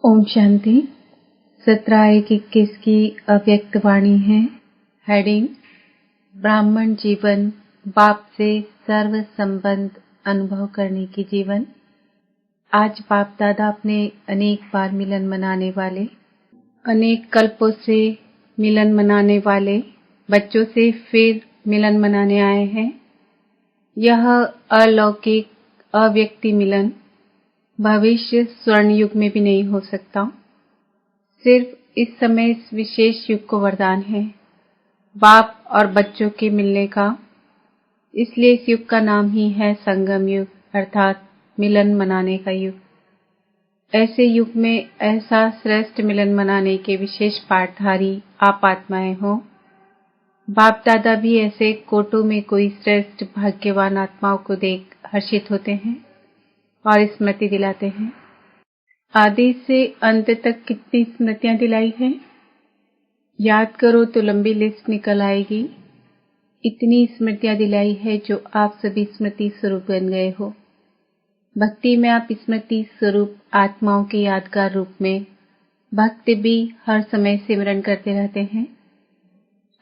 ओम शांति। 17/1/21 की अव्यक्त वाणी है। हेडिंग: ब्राह्मण जीवन, बाप से सर्व संबंध अनुभव करने की जीवन। आज बाप दादा अपने अनेक बार मिलन मनाने वाले, अनेक कल्पों से मिलन मनाने वाले बच्चों से फिर मिलन मनाने आए हैं। यह अलौकिक अव्यक्ति मिलन भविष्य स्वर्ण युग में भी नहीं हो सकता। सिर्फ इस समय इस विशेष युग को वरदान है बाप और बच्चों के मिलने का। इसलिए इस युग का नाम ही है संगम युग, अर्थात मिलन मनाने का युग। ऐसे युग में ऐसा श्रेष्ठ मिलन मनाने के विशेष पाठधारी आप आत्माएं हो। बाप दादा भी ऐसे कोटों में कोई श्रेष्ठ भाग्यवान आत्माओं को देख हर्षित होते हैं और स्मृति दिलाते हैं। आदि से अंत तक कितनी स्मृतियां दिलाई है, याद करो तो लंबी लिस्ट निकल आएगी। इतनी स्मृतियां दिलाई है जो आप सभी स्मृति स्वरूप बन गए हो। भक्ति में आप स्मृति स्वरूप आत्माओं के यादगार रूप में भक्त भी हर समय सिमरन करते रहते हैं।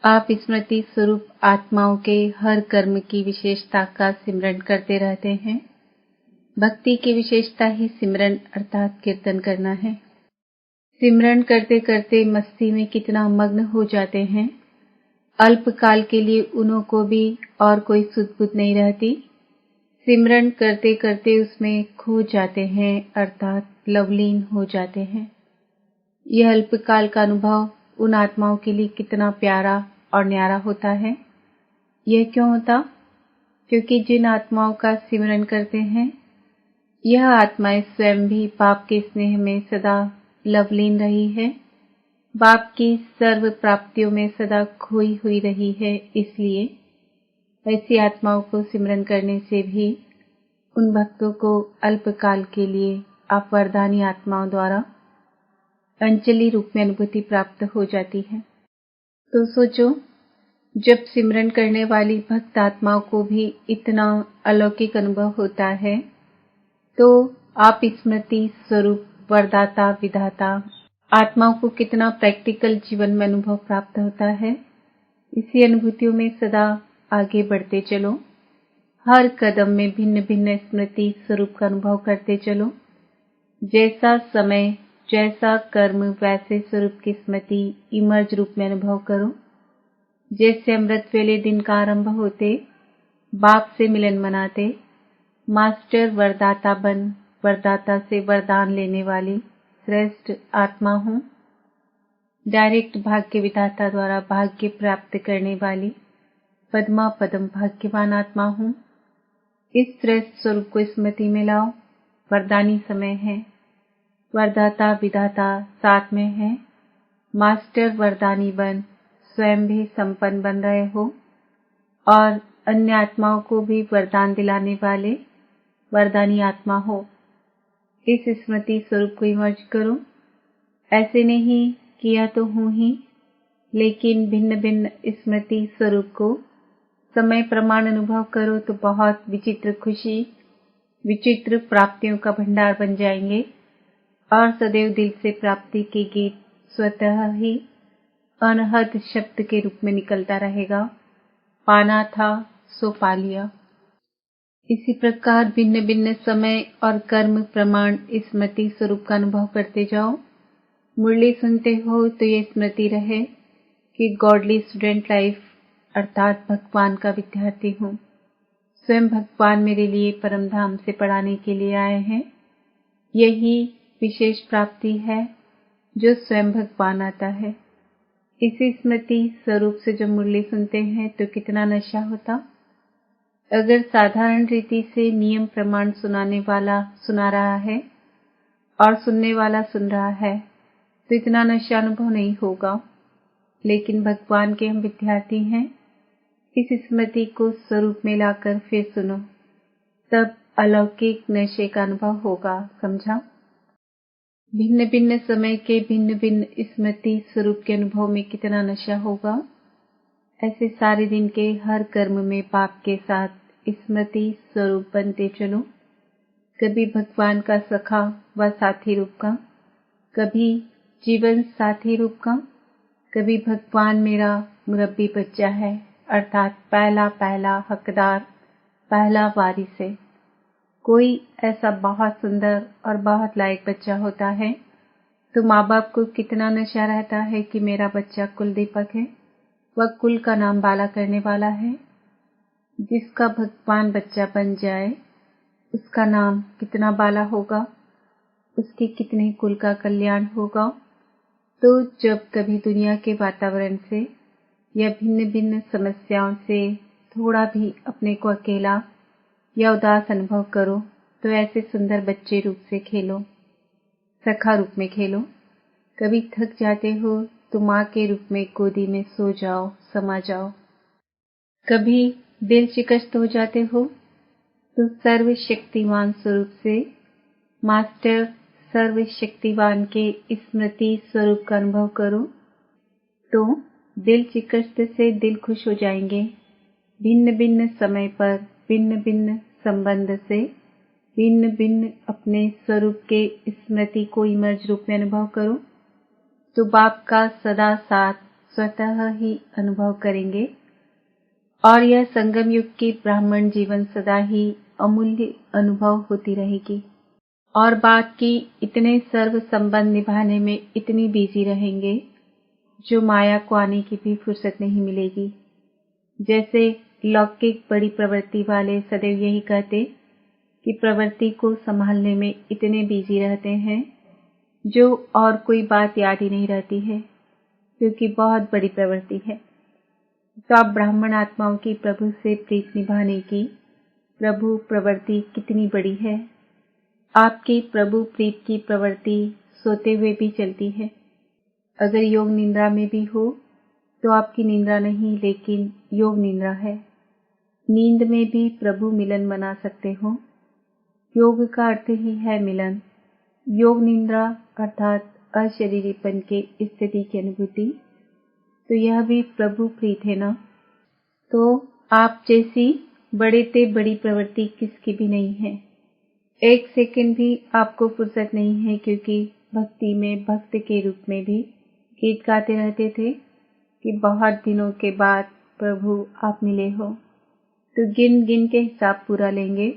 आप स्मृति स्वरूप आत्माओं के हर कर्म की विशेषता का सिमरन करते रहते हैं। भक्ति की विशेषता ही सिमरन अर्थात कीर्तन करना है। सिमरन करते करते मस्ती में कितना मग्न हो जाते हैं। अल्प काल के लिए उन्हों को भी और कोई सुध बुध नहीं रहती। सिमरन करते करते उसमें खो जाते हैं, अर्थात लवलीन हो जाते हैं। यह अल्प काल का अनुभव उन आत्माओं के लिए कितना प्यारा और न्यारा होता है। यह क्यों होता? क्योंकि जिन आत्माओं का सिमरन करते हैं, यह आत्माएं स्वयं भी बाप के स्नेह में सदा लवलीन रही है, बाप की सर्व प्राप्तियों में सदा खोई हुई रही है। इसलिए ऐसी आत्माओं को सिमरन करने से भी उन भक्तों को अल्पकाल के लिए आप वरदानी आत्माओं द्वारा अंजलि रूप में अनुभूति प्राप्त हो जाती है। तो सोचो, जब सिमरन करने वाली भक्त आत्माओं को भी इतना अलौकिक अनुभव होता है, तो आप स्मृति स्वरूप वरदाता विधाता आत्माओं को कितना प्रैक्टिकल जीवन में अनुभव प्राप्त होता है। इसी अनुभूतियों में सदा आगे बढ़ते चलो। हर कदम में भिन्न भिन्न स्मृति स्वरूप का अनुभव करते चलो। जैसा समय, जैसा कर्म, वैसे स्वरूप की स्मृति इमर्ज रूप में अनुभव करो। जैसे अमृत वेले दिन का आरंभ होते बाप से मिलन मनाते, मास्टर वरदाता बन वरदाता से वरदान लेने वाली श्रेष्ठ आत्मा हूँ। डायरेक्ट भाग्य विधाता द्वारा भाग्य प्राप्त करने वाली पद्मा पदम भाग्यवान आत्मा हूँ। इस श्रेष्ठ स्वरूप को स्मृति में लाओ। वरदानी समय है, वरदाता विधाता साथ में है। मास्टर वरदानी बन स्वयं भी संपन्न बन रहे हो और अन्य आत्माओं को भी वरदान दिलाने वाले वरदानी आत्मा हो। इस स्मृति स्वरूप को इमर्ज करो। ऐसे नहीं किया तो हूँ ही, लेकिन भिन्न भिन्न स्मृति स्वरूप को समय प्रमाण अनुभव करो तो बहुत विचित्र खुशी, विचित्र प्राप्तियों का भंडार बन जाएंगे और सदैव दिल से प्राप्ति के गीत स्वतः ही अनहद शब्द के रूप में निकलता रहेगा। पाना था सो पा लिया। इसी प्रकार भिन्न भिन्न समय और कर्म प्रमाण स्मृति स्वरूप का अनुभव करते जाओ। मुरली सुनते हो तो ये स्मृति रहे कि गॉडली स्टूडेंट लाइफ अर्थात भगवान का विद्यार्थी हूँ। स्वयं भगवान मेरे लिए परम धाम से पढ़ाने के लिए आए हैं। यही विशेष प्राप्ति है जो स्वयं भगवान आता है। इसी स्मृति स्वरूप से जब मुरली सुनते हैं तो कितना नशा होता। अगर साधारण रीति से नियम प्रमाण सुनाने वाला सुना रहा है और सुनने वाला सुन रहा है तो इतना नशा अनुभव नहीं होगा। लेकिन भगवान के हम विद्यार्थी हैं। इस स्मृति को स्वरूप में लाकर फिर सुनो, तब अलौकिक नशे का अनुभव होगा। समझा? भिन्न भिन्न समय के भिन्न भिन्न स्मृति स्वरूप के अनुभव में कितना नशा होगा। ऐसे सारे दिन के हर कर्म में बाप के साथ स्मृति स्वरूप बनते चलो। कभी भगवान का सखा व साथी रूप का, कभी जीवन साथी रूप का, कभी भगवान मेरा मुरब्बी बच्चा है, अर्थात पहला हकदार, पहला वारिस है। कोई ऐसा बहुत सुंदर और बहुत लायक बच्चा होता है तो माँ बाप को कितना नशा रहता है कि मेरा बच्चा कुल दीपक है, वह कुल का नाम बाला करने वाला है। जिसका भगवान बच्चा बन जाए उसका नाम कितना बाला होगा, उसके कितने कुल का कल्याण होगा। तो जब कभी दुनिया के वातावरण से या भिन्न भिन्न समस्याओं से थोड़ा भी अपने को अकेला या उदास अनुभव करो तो ऐसे सुंदर बच्चे रूप से खेलो, सखा रूप में खेलो। कभी थक जाते हो तो माँ के रूप में गोदी में सो जाओ, समा जाओ। कभी दिल शिकस्त हो जाते हो तो सर्वशक्तिवान स्वरूप से मास्टर सर्वशक्तिवान के स्मृति स्वरूप का अनुभव करो तो दिल शिकस्त से दिल खुश हो जाएंगे। भिन्न भिन्न समय पर भिन्न भिन्न संबंध से भिन्न भिन्न अपने स्वरूप के स्मृति को इमर्ज रूप में अनुभव करो तो बाप का सदा साथ स्वतः ही अनुभव करेंगे और यह संगम युग की ब्राह्मण जीवन सदा ही अमूल्य अनुभव होती रहेगी। और बात की इतने सर्व संबंध निभाने में इतनी बिजी रहेंगे जो माया को आने की भी फुर्सत नहीं मिलेगी। जैसे लौकिक बड़ी प्रवृत्ति वाले सदैव यही कहते कि प्रवृत्ति को संभालने में इतने बिजी रहते हैं जो और कोई बात याद ही नहीं रहती है क्योंकि बहुत बड़ी प्रवृत्ति है। तो आप ब्राह्मण आत्माओं की प्रभु से प्रीत निभाने की प्रभु प्रवृत्ति कितनी बड़ी है। आपकी प्रभु प्रीत की प्रवृत्ति सोते हुए भी चलती है। अगर योग निद्रा में भी हो तो आपकी निद्रा नहीं लेकिन योग निद्रा है। नींद में भी प्रभु मिलन मना सकते हो। योग का अर्थ ही है मिलन। योग निद्रा अर्थात अशरीरीपन के स्थिति की अनुभूति, तो यह भी प्रभु प्रीत है ना। तो आप जैसी बड़े ते बड़ी प्रवृत्ति किसकी भी नहीं है। एक सेकंड भी आपको फुर्सत नहीं है क्योंकि भक्ति में भक्त के रूप में भी गीत गाते रहते थे कि बहुत दिनों के बाद प्रभु आप मिले हो। तो गिन गिन के हिसाब पूरा लेंगे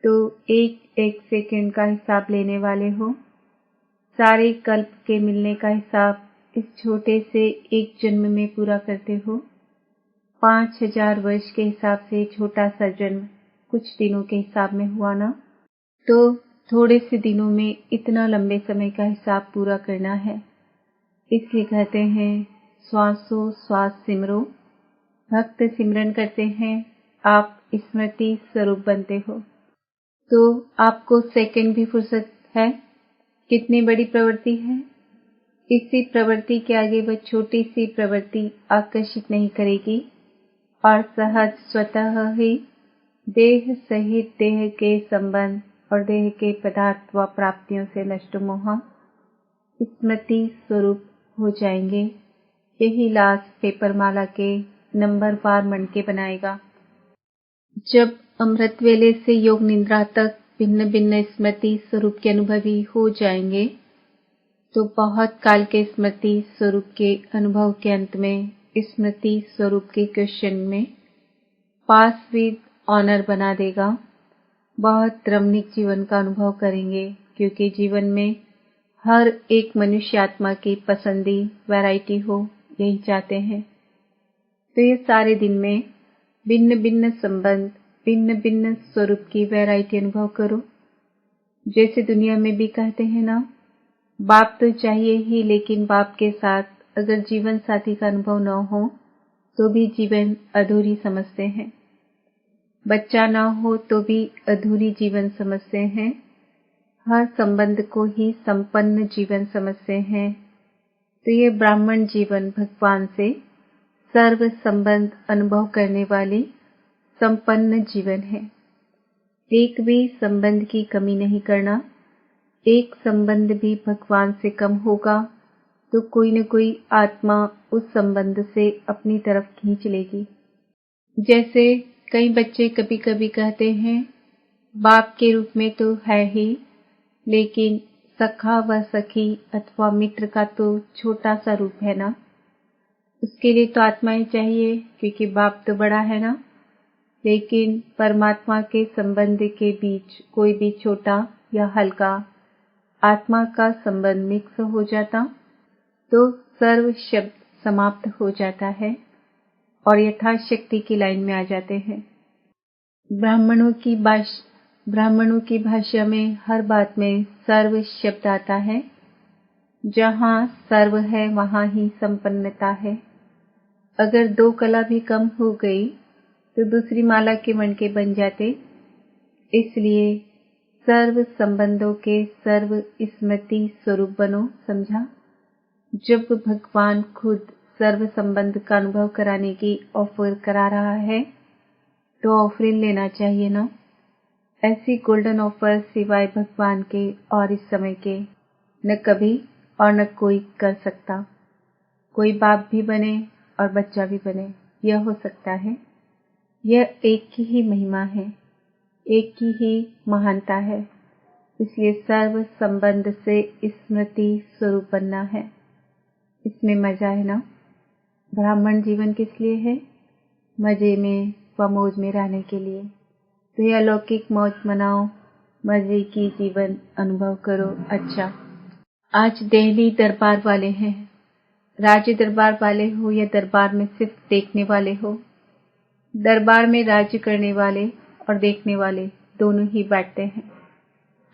तो एक एक सेकंड का हिसाब लेने वाले हो। सारे कल्प के मिलने का हिसाब इस छोटे से एक जन्म में पूरा करते हो। 5000 वर्ष के हिसाब से छोटा सा जन्म कुछ दिनों के हिसाब में हुआ ना। तो थोड़े से दिनों में इतना लंबे समय का हिसाब पूरा करना है। इसलिए कहते हैं श्वासो श्वास सिमरो। भक्त सिमरन करते हैं, आप स्मृति स्वरूप बनते हो। तो आपको सेकंड भी फुर्सत है। कितनी बड़ी प्रवृत्ति है। इसी प्रवृत्ति के आगे वह छोटी सी प्रवृत्ति आकर्षित नहीं करेगी और सहज स्वतः ही देह सहित देह के संबंध और देह के पदार्थ व प्राप्तियों से नष्ट मोह स्मृति स्वरूप हो जाएंगे। यही लास्ट पेपर माला के नंबर वार मणके बनाएगा। जब अमृत वेले से योग निद्रा तक भिन्न भिन्न स्मृति स्वरूप के अनुभवी हो जाएंगे तो बहुत काल के स्मृति स्वरूप के अनुभव के अंत में स्मृति स्वरूप के क्वेश्चन में पास विद ऑनर बना देगा। बहुत रमणीक जीवन का अनुभव करेंगे क्योंकि जीवन में हर एक मनुष्य आत्मा की पसंदी वैरायटी हो, यही चाहते हैं। तो ये सारे दिन में भिन्न भिन्न संबंध भिन्न भिन्न स्वरूप की वैरायटी अनुभव करो। जैसे दुनिया में भी कहते हैं ना, बाप तो चाहिए ही लेकिन बाप के साथ अगर जीवन साथी का अनुभव न हो तो भी जीवन अधूरी समझते हैं। बच्चा न हो तो भी अधूरी जीवन समझते हैं। हर संबंध को ही संपन्न जीवन समझते हैं। तो ये ब्राह्मण जीवन भगवान से सर्व संबंध अनुभव करने वाली संपन्न जीवन है। एक भी संबंध की कमी नहीं करना। एक संबंध भी भगवान से कम होगा तो कोई न कोई आत्मा उस संबंध से अपनी तरफ खींच लेगी। जैसे कई बच्चे कभी कभी कहते हैं बाप के रूप में तो है ही लेकिन सखा व सखी अथवा मित्र का तो छोटा सा रूप है ना। उसके लिए तो आत्माएं चाहिए, क्योंकि बाप तो बड़ा है ना। लेकिन परमात्मा के संबंध के बीच कोई भी छोटा या हल्का आत्मा का संबंध मिक्स हो जाता तो सर्व शब्द समाप्त हो जाता है और यथाशक्ति की लाइन में आ जाते हैं। ब्राह्मणों की भाषा में हर बात में सर्व शब्द आता है। जहाँ सर्व है वहाँ ही संपन्नता है। अगर 2 कला भी कम हो गई तो दूसरी माला के मणके बन जाते। इसलिए सर्व संबंधों के सर्व स्मृति स्वरूप बनो, समझा। जब भगवान खुद सर्व संबंध का अनुभव कराने की ऑफर करा रहा है तो ऑफरिंग लेना चाहिए ना। ऐसी गोल्डन ऑफर सिवाय भगवान के और इस समय के न कभी और न कोई कर सकता। कोई बाप भी बने और बच्चा भी बने, यह हो सकता है। यह एक की ही महिमा है, एक की ही महानता है। इसलिए सर्व संबंध से स्मृति स्वरूप बनना है। इसमें मजा है ना। ब्राह्मण जीवन किस लिए है? मजे में व मौज में रहने के लिए। तो यह अलौकिक मौज मनाओ, मजे की जीवन अनुभव करो। अच्छा, आज दिल्ली दरबार वाले हैं। राज्य दरबार वाले हो या दरबार में सिर्फ देखने वाले हो। दरबार में राज्य करने वाले और देखने वाले दोनों ही बैठते हैं।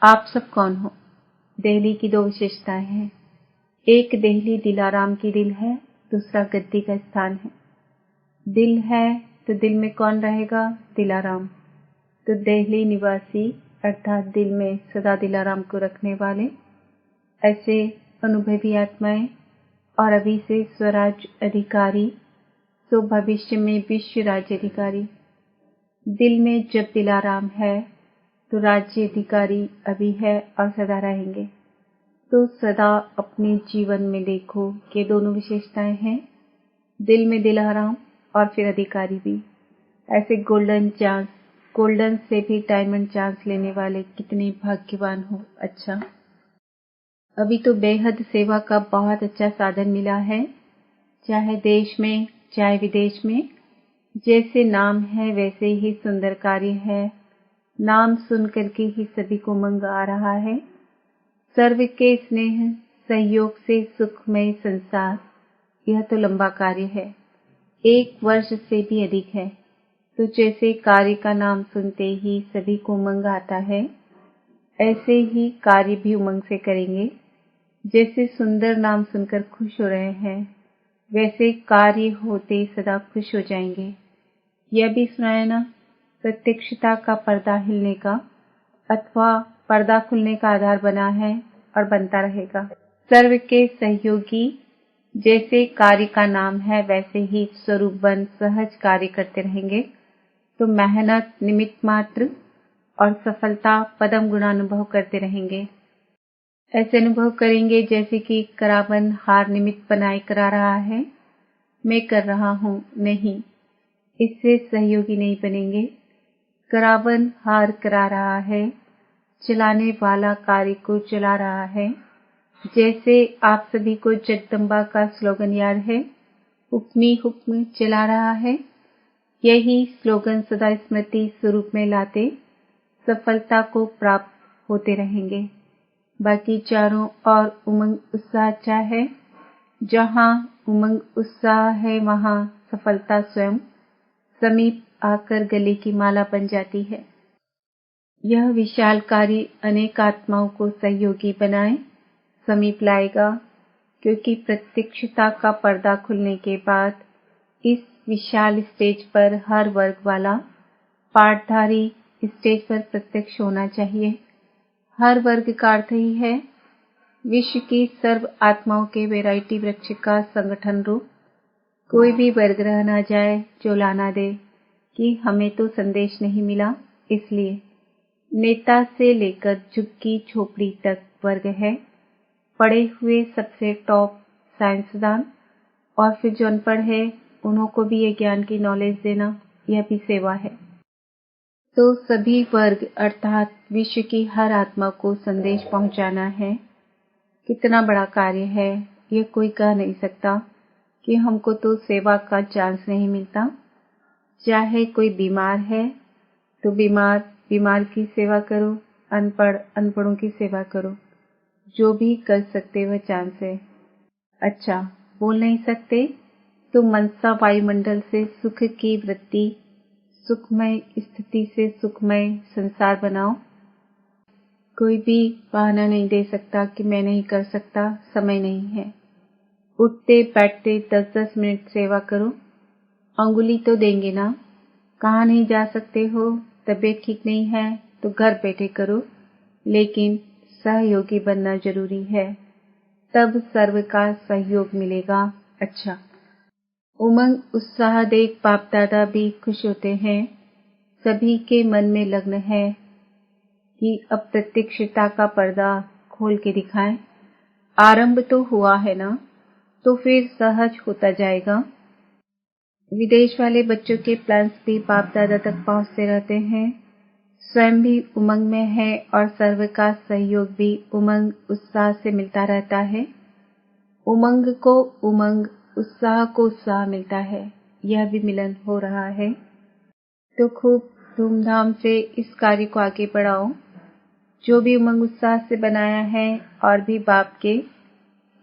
आप सब कौन हो? दिल्ली की 2 विशेषताएं हैं। एक दिल्ली दिलाराम की दिल है, दूसरा गद्दी का स्थान है। दिल है तो दिल में कौन रहेगा? दिलाराम। तो दिल्ली निवासी अर्थात दिल में सदा दिलाराम को रखने वाले ऐसे अनुभवी आत्माएं और अभी से स्वराज अधिकारी, तो भविष्य में विश्व राज्य अधिकारी। दिल में जब दिलाराम है तो राज्य अधिकारी अभी है और सदा रहेंगे। तो सदा अपने जीवन में देखो कि दोनों विशेषताएं हैं, दिल में दिलाराम और फिर अधिकारी भी। ऐसे गोल्डन से भी डायमंड चांस लेने वाले कितने भाग्यवान हो। अच्छा, अभी तो बेहद सेवा का बहुत अच्छा साधन मिला है, चाहे देश में चाहे विदेश में। जैसे नाम है वैसे ही सुंदर कार्य है। नाम सुन करके ही सभी को उमंग आ रहा है। सर्व के स्नेह सहयोग से सुखमय संसार, यह तो लंबा कार्य है, 1 वर्ष से भी अधिक है। तो जैसे कार्य का नाम सुनते ही सभी को उमंग आता है, ऐसे ही कार्य भी उमंग से करेंगे। जैसे सुंदर नाम सुनकर खुश हो रहे हैं, वैसे कार्य होते सदा खुश हो जाएंगे। यह भी सुनाया ना, प्रत्यक्षता का पर्दा हिलने का अथवा पर्दा खुलने का आधार बना है और बनता रहेगा। सर्व के सहयोगी, जैसे कार्य का नाम है वैसे ही स्वरूप बन सहज कार्य करते रहेंगे। तो मेहनत निमित्त मात्र और सफलता पदम गुणानुभव करते रहेंगे। ऐसे अनुभव करेंगे जैसे कि करावन हार निमित्त बनाए करा रहा है, मैं कर रहा हूँ, नहीं, इससे सहयोगी नहीं बनेंगे। करावन हार करा रहा है, चलाने वाला कार्य को चला रहा है। जैसे आप सभी को जगदम्बा का स्लोगन याद है, हुक्मी हुक्म चला रहा है। यही स्लोगन सदा स्मृति स्वरूप में लाते सफलता को प्राप्त होते रहेंगे। बाकी चारों और उमंग उत्साह अच्छा है। जहाँ उमंग उत्साह है वहाँ सफलता स्वयं समीप आकर गले की माला बन जाती है। यह विशाल कार्य अनेक आत्माओं को सहयोगी बनाए समीप लाएगा, क्योंकि प्रत्यक्षता का पर्दा खुलने के बाद इस विशाल स्टेज पर हर वर्ग वाला पाठधारी स्टेज पर प्रत्यक्ष होना चाहिए। हर वर्ग का अर्थ ही है विश्व की सर्व आत्माओं के वैरायटी वृक्ष का संगठन रूप। कोई भी वर्ग रह ना जाए जो लाना दे कि हमें तो संदेश नहीं मिला। इसलिए नेता से लेकर झुग्गी झोपड़ी तक वर्ग है। पढ़े हुए सबसे टॉप साइंसदान और फिर जो अनपढ़ है उन्हों को भी ये ज्ञान की नॉलेज देना, यह भी सेवा है। तो सभी वर्ग अर्थात विश्व की हर आत्मा को संदेश पहुंचाना है कितना बड़ा कार्य है, यह कोई कह नहीं सकता कि हमको तो सेवा का चांस नहीं मिलता। चाहे कोई बीमार है तो बीमार की सेवा करो, अनपढ़ों की सेवा करो, जो भी कर सकते वह चांस है। अच्छा, बोल नहीं सकते तो मनसा वायुमंडल से सुख की वृत्ति, सुखमय स्थिति से सुखमय संसार बनाओ। कोई भी बहाना नहीं दे सकता कि मैं नहीं कर सकता, समय नहीं है। उठते बैठते 10-10 मिनट सेवा करो। अंगुली तो देंगे ना, कहाँ नहीं जा सकते हो, तबीयत ठीक नहीं है तो घर बैठे करो, लेकिन सहयोगी बनना जरूरी है, तब सर्व का सहयोग मिलेगा। अच्छा, उमंग उत्साह देख बाप दादा भी खुश होते हैं। सभी के मन में लग्न है कि अप्रत्यक्षता का पर्दा खोल के दिखाएं। आरंभ तो हुआ है ना, तो फिर सहज होता जाएगा। विदेश वाले बच्चों के प्लान्स भी बाप दादा तक पहुंचते रहते हैं। स्वयं भी उमंग में है और सर्व का सहयोग भी उमंग उत्साह से मिलता रहता है। उमंग को उमंग, उत्साह को उत्साह मिलता है। यह भी मिलन हो रहा है, तो खूब धूमधाम से इस कार्य को आगे बढ़ाओ। जो भी उमंग उत्साह से बनाया है और भी बाप के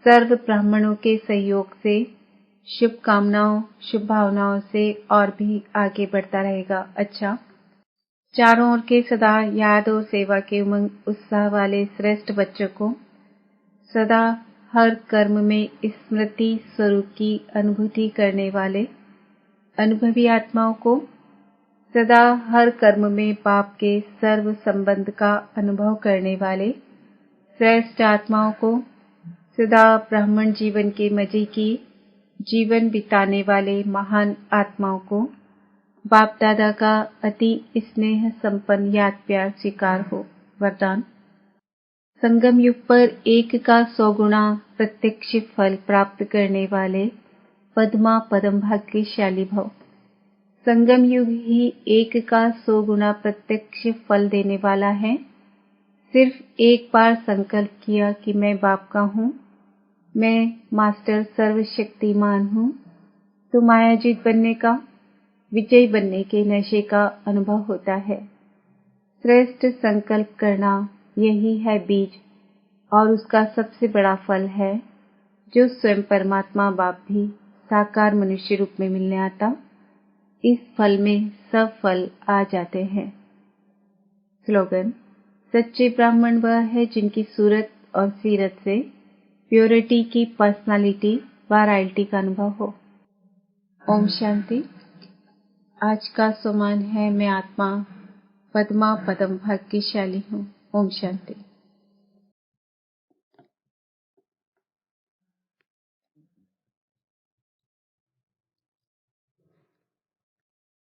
सर्व ब्राह्मणों के सहयोग से, शुभकामनाओं शुभ भावनाओं से और भी आगे बढ़ता रहेगा। अच्छा, चारों ओर के सदा याद और सेवा के उमंग उत्साह वाले श्रेष्ठ बच्चों को सदा हर कर्म में स्मृति स्वरूप की अनुभूति करने वाले अनुभवी आत्माओं को, सदा हर कर्म में बाप के सर्व संबंध का अनुभव करने वाले श्रेष्ठ आत्माओं को, सदा ब्राह्मण जीवन के मजे की जीवन बिताने वाले महान आत्माओं को बाप दादा का अति स्नेह संपन्न याद प्यार स्वीकार हो। वरदान। संगम युग पर 1 का 100 गुना प्रत्यक्ष फल प्राप्त करने वाले पद्मा पदम भाग्यशाली भव। संगम युग ही 1 का 100 गुना प्रत्यक्ष फल देने वाला है। सिर्फ एक बार संकल्प किया कि मैं बाप का हूँ, मैं मास्टर सर्वशक्तिमान हूँ, तो मायाजीत बनने का, विजयी बनने के नशे का अनुभव होता है। श्रेष्ठ संकल्प करना यही है बीज, और उसका सबसे बड़ा फल है जो स्वयं परमात्मा बाप भी साकार मनुष्य रूप में मिलने आता। इस फल में सब फल आ जाते हैं। स्लोगन। सच्चे ब्राह्मण वह है जिनकी सूरत और सीरत से प्योरिटी की पर्सनालिटी व रॉयल्टी का अनुभव हो। ओम शांति। आज का सोमान है, मैं आत्मा पद्मा पदम भाग्यशाली हूँ। ओम शांति।